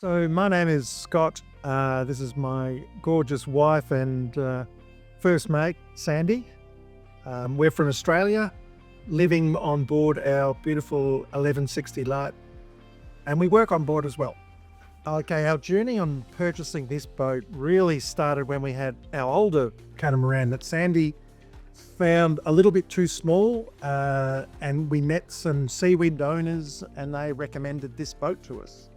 So my name is Scott. This is my gorgeous wife and first mate, Sandy. We're from Australia, living on board our beautiful 1160 Lite, and we work on board as well. Okay, our journey on purchasing this boat really started when we had our older Catamaran that Sandy found a little bit too small, and we met some Seawind owners and they recommended this boat to us.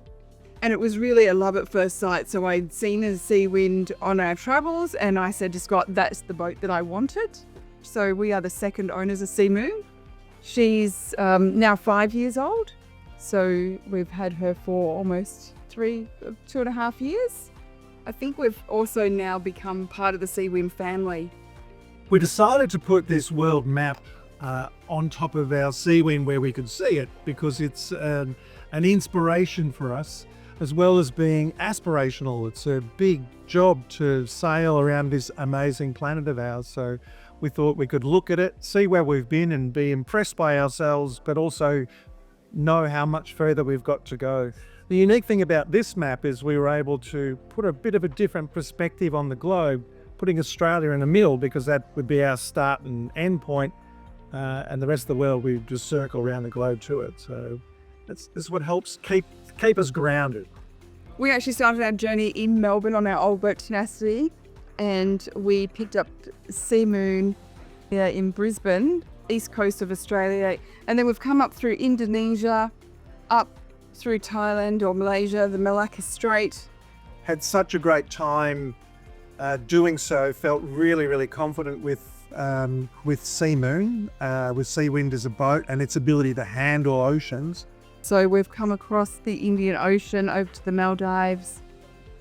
And it was really a love at first sight. So I'd seen a Seawind on our travels and I said to Scott, that's the boat that I wanted. So we are the second owners of Seamoon. She's now 5 years old. So we've had her for almost 2.5 years. I think we've also now become part of the Seawind family. We decided to put this world map on top of our Seawind where we could see it because it's an inspiration for us, as well as being aspirational. It's a big job to sail around this amazing planet of ours. So we thought we could look at it, see where we've been and be impressed by ourselves, but also know how much further we've got to go. The unique thing about this map is we were able to put a bit of a different perspective on the globe, putting Australia in the middle because that would be our start and end point, and the rest of the world we just circle around the globe to it. So this is what helps keep us grounded. We actually started our journey in Melbourne on our old boat Tenacity, and we picked up Seamoon here in Brisbane, east coast of Australia, and then we've come up through Indonesia, up through Thailand or Malaysia, the Malacca Strait. Had such a great time doing so. Felt really confident with Seamoon, with Seawind as a boat and its ability to handle oceans. So we've come across the Indian Ocean over to the Maldives,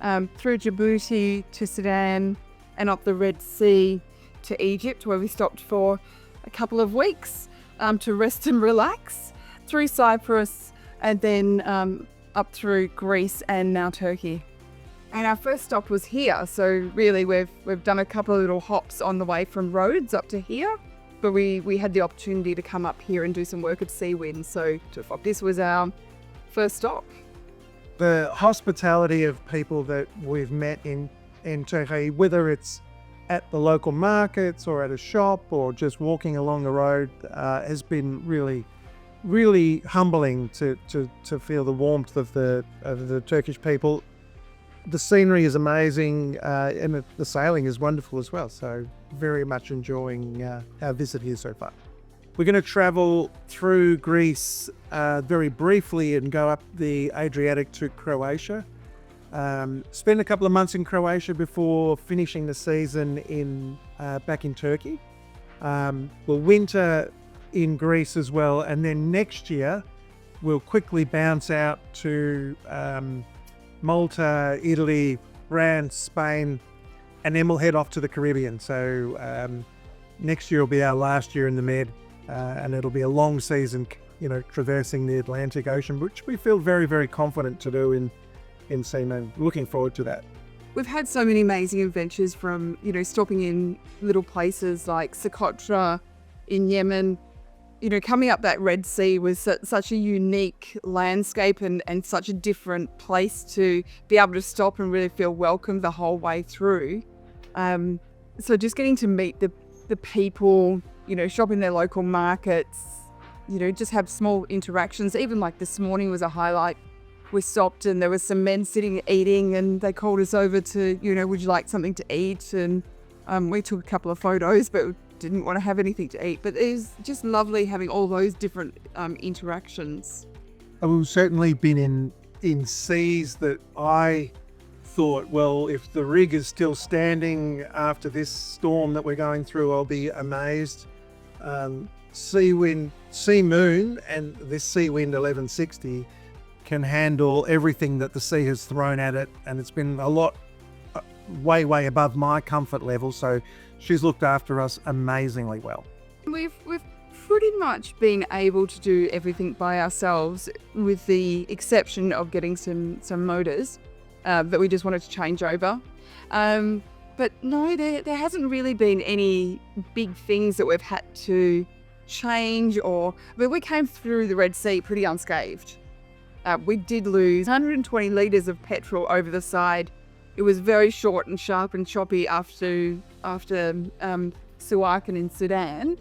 through Djibouti to Sudan, and up the Red Sea to Egypt, where we stopped for a couple of weeks to rest and relax, through Cyprus, and then up through Greece and now Turkey. And our first stop was here, so really we've done a couple of little hops on the way from Rhodes up to here. But we had the opportunity to come up here and do some work at Seawind, so this was our first stop. The hospitality of people that we've met in Turkey, whether it's at the local markets or at a shop or just walking along the road, has been really humbling to feel the warmth of the Turkish people. The scenery is amazing, and the sailing is wonderful as well. So very much enjoying our visit here so far. We're going to travel through Greece very briefly and go up the Adriatic to Croatia. Spend a couple of months in Croatia before finishing the season back in Turkey. We'll winter in Greece as well, and then next year we'll quickly bounce out to Malta, Italy, France, Spain, and then we'll head off to the Caribbean. So next year will be our last year in the Med, and it'll be a long season, traversing the Atlantic Ocean, which we feel very confident to do in Seamoon. Looking forward to that. We've had so many amazing adventures from, stopping in little places like Socotra in Yemen. Coming up that Red Sea was such a unique landscape and such a different place to be able to stop and really feel welcome the whole way through. So just getting to meet the people, shop in their local markets, just have small interactions. Even like this morning was a highlight. We stopped and there was some men sitting eating and they called us over to, would you like something to eat? And we took a couple of photos, but didn't want to have anything to eat. But it was just lovely having all those different interactions. We've certainly been in seas that I thought, well, if the rig is still standing after this storm that we're going through, I'll be amazed. Seamoon and this Seawind 1160 can handle everything that the sea has thrown at it, and it's been a lot way above my comfort level, so she's looked after us amazingly well. We've pretty much been able to do everything by ourselves, with the exception of getting some motors that we just wanted to change over. But no, there hasn't really been any big things that we've had to change, but we came through the Red Sea pretty unscathed. We did lose 120 litres of petrol over the side. It was very short and sharp and choppy after Seawind in Sudan.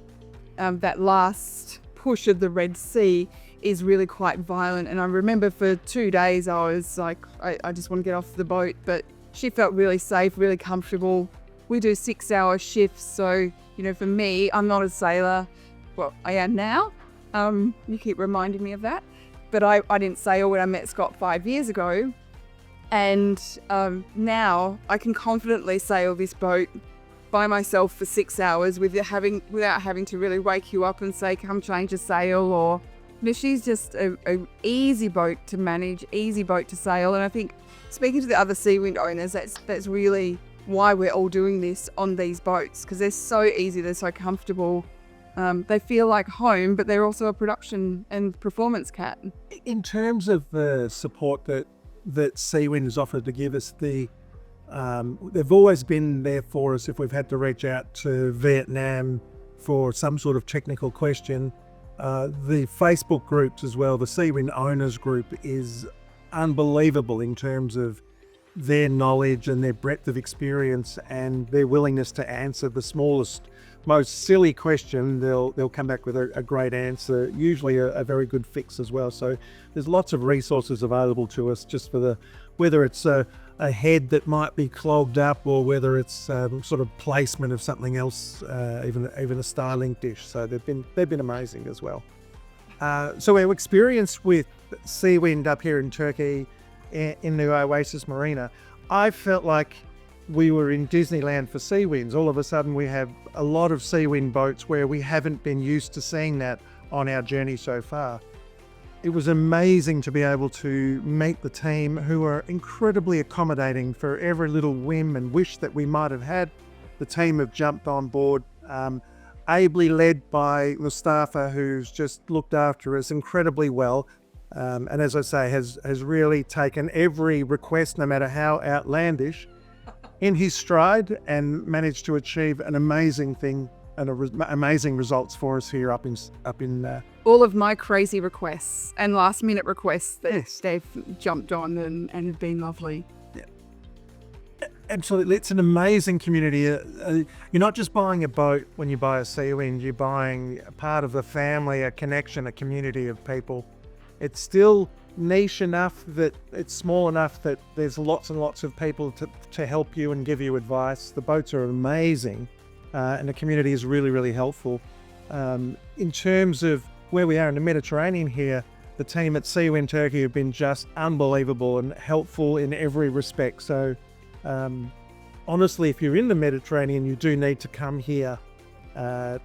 That last push of the Red Sea is really quite violent. And I remember for 2 days I was like, I just want to get off the boat. But she felt really safe, really comfortable. We do 6-hour shifts. So, for me, I'm not a sailor. Well, I am now. You keep reminding me of that. But I didn't sail when I met Scott 5 years ago. And now I can confidently sail this boat by myself for 6 hours without having to really wake you up and say, come change a sail. Or she's just a easy boat to manage, easy boat to sail. And I think speaking to the other Seawind owners, that's really why we're all doing this on these boats, because they're so easy, they're so comfortable. They feel like home, but they're also a production and performance cat. In terms of the support that Seawind has offered to give us, they've always been there for us if we've had to reach out to Vietnam for some sort of technical question. The Facebook groups as well, the Seawind Owners Group, is unbelievable in terms of their knowledge and their breadth of experience and their willingness to answer the smallest, most silly question. They'll come back with a great answer, usually a very good fix as well. So there's lots of resources available to us just for whether it's a head that might be clogged up or whether it's sort of placement of something else, even a Starlink dish. So they've been amazing as well. So our experience with Seawind up here in Turkey in the Oasis Marina, I felt like we were in Disneyland for Seawinds. All of a sudden we have a lot of Seawind boats where we haven't been used to seeing that on our journey so far. It was amazing to be able to meet the team, who are incredibly accommodating for every little whim and wish that we might have had. The team have jumped on board, ably led by Mustafa, who's just looked after us incredibly well. And as I say, has really taken every request, no matter how outlandish, in his stride and managed to achieve an amazing thing and amazing results for us here up in all of my crazy requests and last minute requests that they've jumped on and have been lovely. Yeah. Absolutely. It's an amazing community. You're not just buying a boat when you buy a Seawind, you're buying a part of the family, a connection, a community of people. It's still niche enough that it's small enough that there's lots and lots of people to help you and give you advice. The boats are amazing, and the community is really, really helpful. In terms of where we are in the Mediterranean here, the team at Seawind Turkey have been just unbelievable and helpful in every respect. So honestly, if you're in the Mediterranean, you do need to come here to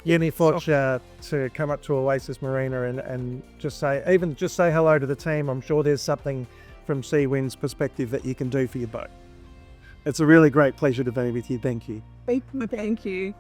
Yeni Foça, to come up to Oasis Marina and just say hello to the team. I'm sure there's something from Seawind's perspective that you can do for your boat. It's a really great pleasure to be with you. Thank you. Thank you.